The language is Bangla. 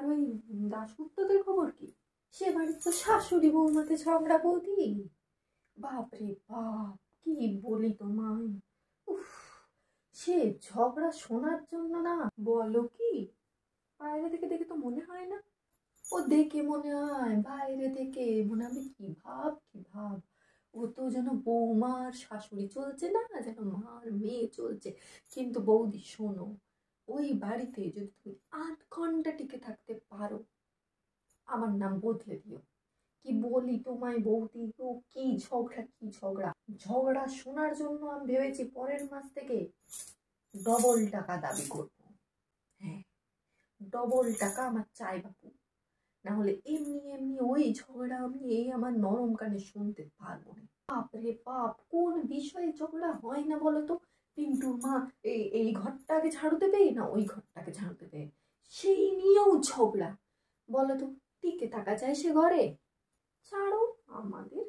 ওই দাশগুপ্তদের খবর কি? সে বাড়ির তো শাশুড়ি বৌমাতে ঝগড়া বৌদি। বাপরে বাপ, কি বলি তোমায়। উফ, সে ঝগড়া শোনার জন্য না, বলো কি, বাইরে থেকে দেখে তো মনে হয় না। ও দেখে মনে হয়, বাইরে থেকে মনে হবে কি ভাব কি ভাব। ও তো যেন বৌমার শাশুড়ি চলছে না, যেন মার মেয়ে চলছে। কিন্তু বৌদি শোনো, ওই বাড়িতে যদি তুমি 8 ঘন্টা টিকে থাকতে পারো, আমার নাম বদলে দিও। কি বলি তোমায় বৌদি, ও কি ঝগড়া কি ঝগড়া। ঝগড়া শোনার জন্য আমি ভেবেছি পরের মাস থেকে ডবল টাকা দাবি করবো। হ্যাঁ, ডবল টাকা আমার চাই বাপু, না হলে এমনি এমনি ওই ঝগড়া আমি আমার নরম কানে শুনতে পারবো না। বাপরে বাপ, কোন বিষয়ে ঝগড়া হয় না বলো তো। পিন্টুর মা এই ঘরটাকে ঝাড়ু দেবে না ওই ঘরটাকে ঝাড়ু দেবে, সেই নিয়েও ঝগড়া। বলো তো টিকে থাকা যায় সে ঘরে? ছাড়ো, আমাদের